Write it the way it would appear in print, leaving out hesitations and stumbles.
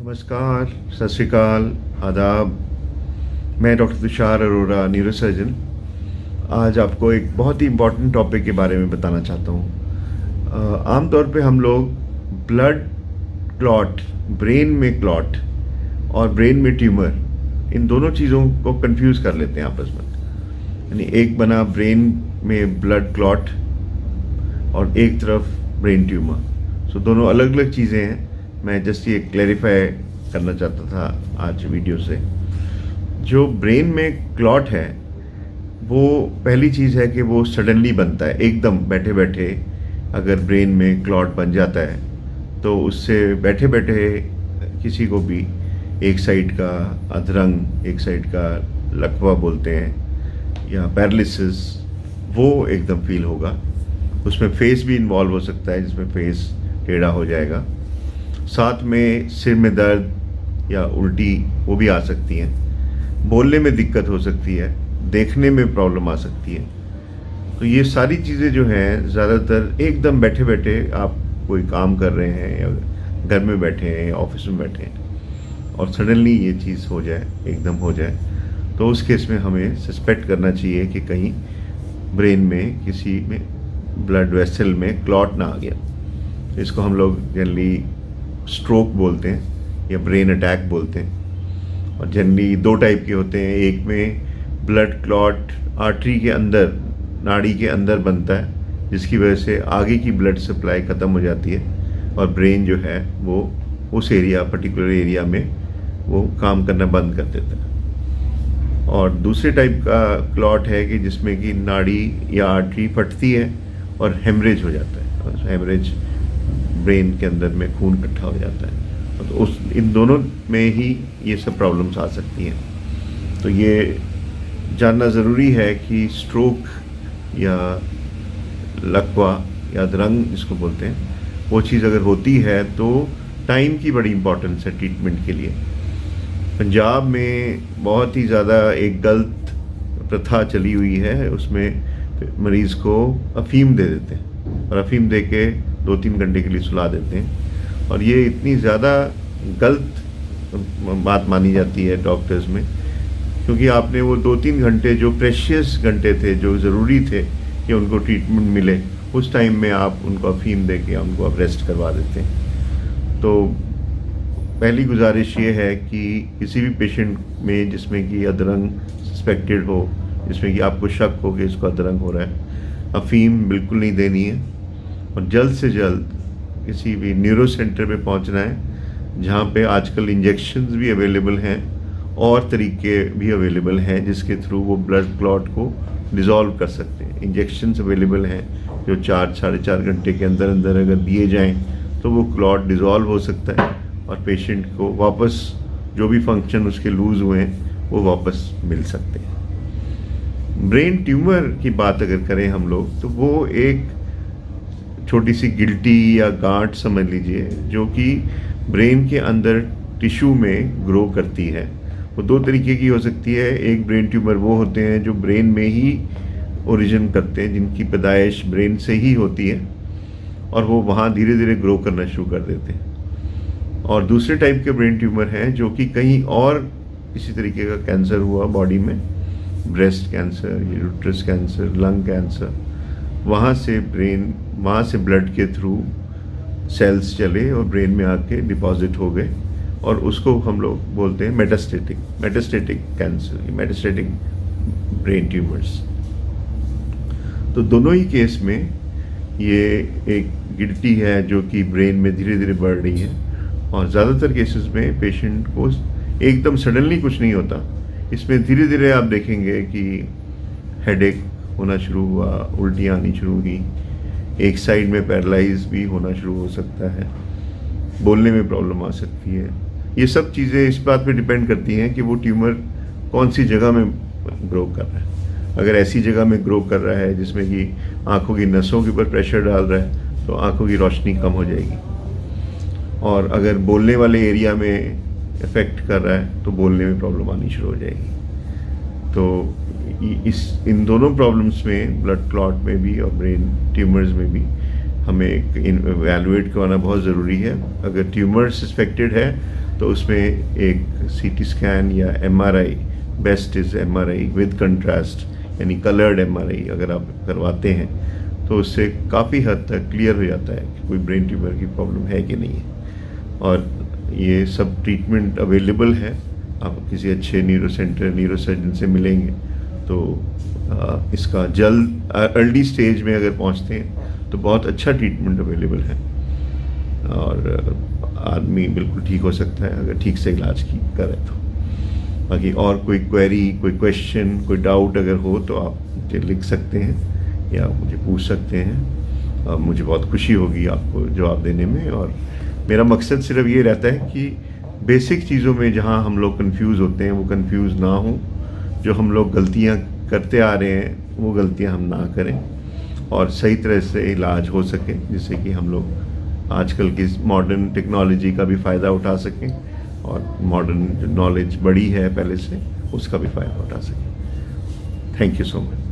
नमस्कार, सत श्री अकाल, आदाब। मैं डॉक्टर तुषार अरोरा, न्यूरोसर्जन। आज आपको एक बहुत ही इम्पॉर्टेंट टॉपिक के बारे में बताना चाहता हूँ। आमतौर पे हम लोग ब्लड क्लॉट, ब्रेन में क्लॉट और ब्रेन में ट्यूमर, इन दोनों चीज़ों को कंफ्यूज कर लेते हैं आपस में। यानी एक बना ब्रेन में ब्लड क्लॉट और एक तरफ ब्रेन ट्यूमर। सो दोनों अलग अलग चीज़ें हैं। मैं जस्ट ये क्लैरिफाई करना चाहता था आज वीडियो से। जो ब्रेन में क्लॉट है वो पहली चीज़ है कि वो सडनली बनता है, एकदम बैठे बैठे अगर ब्रेन में क्लॉट बन जाता है तो उससे बैठे बैठे किसी को भी एक साइड का अधरंग, एक साइड का लकवा बोलते हैं या पैरालिसिस, वो एकदम फील होगा। उसमें फेस भी इन्वॉल्व हो सकता है, जिसमें फेस टेढ़ा हो जाएगा। साथ में सिर में दर्द या उल्टी वो भी आ सकती है। बोलने में दिक्कत हो सकती है, देखने में प्रॉब्लम आ सकती है। तो ये सारी चीज़ें जो हैं ज़्यादातर एकदम बैठे बैठे आप कोई काम कर रहे हैं या घर में बैठे हैं या ऑफिस में बैठे हैं और सडनली ये चीज़ हो जाए, एकदम हो जाए, तो उस केस में हमें सस्पेक्ट करना चाहिए कि कहीं ब्रेन में किसी में ब्लड वेसल में क्लॉट ना आ गया। तो इसको हम लोग जनरली स्ट्रोक बोलते हैं या ब्रेन अटैक बोलते हैं। और जनरली दो टाइप के होते हैं। एक में ब्लड क्लॉट आर्टरी के अंदर, नाड़ी के अंदर बनता है, जिसकी वजह से आगे की ब्लड सप्लाई ख़त्म हो जाती है और ब्रेन जो है वो उस एरिया, पर्टिकुलर एरिया में वो काम करना बंद कर देता है। और दूसरे टाइप का क्लॉट है कि जिसमें कि नाड़ी या आर्टरी फटती है और हेमरेज हो जाता है, और हेमरेज ब्रेन के अंदर में खून इकट्ठा हो जाता है। तो उस इन दोनों में ही ये सब प्रॉब्लम्स आ सकती हैं। तो ये जानना ज़रूरी है कि स्ट्रोक या लकवा या अधरंग जिसको बोलते हैं, वो चीज़ अगर होती है तो टाइम की बड़ी इंपॉर्टेंस है ट्रीटमेंट के लिए। पंजाब में बहुत ही ज़्यादा एक गलत प्रथा चली हुई है, उसमें मरीज़ को अफीम दे देते हैं और अफीम दे के 2-3 घंटे के लिए सुला देते हैं। और ये इतनी ज़्यादा गलत बात मानी जाती है डॉक्टर्स में, क्योंकि आपने वो 2-3 घंटे जो प्रेशियस घंटे थे, जो ज़रूरी थे कि उनको ट्रीटमेंट मिले, उस टाइम में आप उनको अफीम दे के उनको आप रेस्ट करवा देते हैं। तो पहली गुजारिश ये है कि किसी भी पेशेंट में जिसमें कि अधरंग सस्पेक्टेड हो, जिसमें कि आपको शक हो कि इसको अधरंग हो रहा है, अफीम बिल्कुल नहीं देनी है और जल्द से जल्द किसी भी न्यूरो सेंटर पे पहुंचना है, जहां पे आजकल इंजेक्शंस भी अवेलेबल हैं और तरीके भी अवेलेबल हैं जिसके थ्रू वो ब्लड क्लॉट को डिज़ोल्व कर सकते हैं। इंजेक्शंस अवेलेबल हैं जो 4-4.5 घंटे के अंदर अंदर अगर दिए जाएं तो वो क्लॉट डिज़ोल्व हो सकता है और पेशेंट को वापस जो भी फंक्शन उसके लूज़ हुए हैं वो वापस मिल सकते हैं। ब्रेन ट्यूमर की बात अगर करें हम लोग, तो वो एक छोटी सी गिल्टी या गांठ समझ लीजिए, जो कि ब्रेन के अंदर टिश्यू में ग्रो करती है। वो दो तरीके की हो सकती है। एक ब्रेन ट्यूमर वो होते हैं जो ब्रेन में ही ओरिजिन करते हैं, जिनकी पैदाइश ब्रेन से ही होती है और वो वहाँ धीरे धीरे ग्रो करना शुरू कर देते हैं। और दूसरे टाइप के ब्रेन ट्यूमर हैं जो कि कहीं और इसी तरीके का कैंसर हुआ बॉडी में, breast cancer, uterus cancer, lung cancer, वहाँ से ब्लड के थ्रू सेल्स चले और ब्रेन में आके डिपॉजिट हो गए और उसको हम लोग बोलते हैं metastatic cancer, metastatic brain tumours. तो दोनों ही केस में ये एक गिल्टी है जो कि ब्रेन में धीरे धीरे बढ़ रही है और ज़्यादातर केसेस में पेशेंट को एकदम सडनली कुछ नहीं होता। इसमें धीरे धीरे आप देखेंगे कि हेडेक होना शुरू हुआ, उल्टियाँ आनी शुरू हुई, एक साइड में पैरालाइज भी होना शुरू हो सकता है, बोलने में प्रॉब्लम आ सकती है। ये सब चीज़ें इस बात पे डिपेंड करती हैं कि वो ट्यूमर कौन सी जगह में ग्रो कर रहा है। अगर ऐसी जगह में ग्रो कर रहा है जिसमें कि आँखों की नसों के ऊपर प्रेशर डाल रहा है तो आँखों की रोशनी कम हो जाएगी। और अगर बोलने वाले एरिया में इफ़ेक्ट कर रहा है तो बोलने में प्रॉब्लम आनी शुरू हो जाएगी। तो इन दोनों प्रॉब्लम्स में, ब्लड क्लॉट में भी और ब्रेन ट्यूमर्स में भी, हमें एवैल्यूएट करवाना बहुत ज़रूरी है। अगर ट्यूमर सस्पेक्टेड है तो उसमें एक सीटी स्कैन या MRI, best is MRI with contrast, यानी कलर्ड एमआरआई अगर आप करवाते हैं तो उससे काफ़ी हद तक क्लियर हो जाता है कि कोई ब्रेन ट्यूमर की प्रॉब्लम है कि नहीं है। और ये सब ट्रीटमेंट अवेलेबल है, आप किसी अच्छे न्यूरो सेंटर न्यूरोसर्जन से मिलेंगे तो इसका जल्द अर्ली स्टेज में अगर पहुंचते हैं तो बहुत अच्छा ट्रीटमेंट अवेलेबल है और आदमी बिल्कुल ठीक हो सकता है अगर ठीक से इलाज की करे तो। बाकी और कोई क्वेरी, कोई क्वेश्चन, कोई डाउट अगर हो तो आप मुझे लिख सकते हैं या मुझे पूछ सकते हैं। मुझे बहुत खुशी होगी आपको जवाब देने में। और मेरा मकसद सिर्फ ये रहता है कि बेसिक चीज़ों में जहाँ हम लोग कंफ्यूज होते हैं वो कंफ्यूज ना हो, जो हम लोग गलतियाँ करते आ रहे हैं वो गलतियाँ हम ना करें और सही तरह से इलाज हो सके, जिससे कि हम लोग आजकल की मॉडर्न टेक्नोलॉजी का भी फ़ायदा उठा सकें और मॉडर्न जो नॉलेज बढ़ी है पहले से उसका भी फ़ायदा उठा सकें। Thank you so much.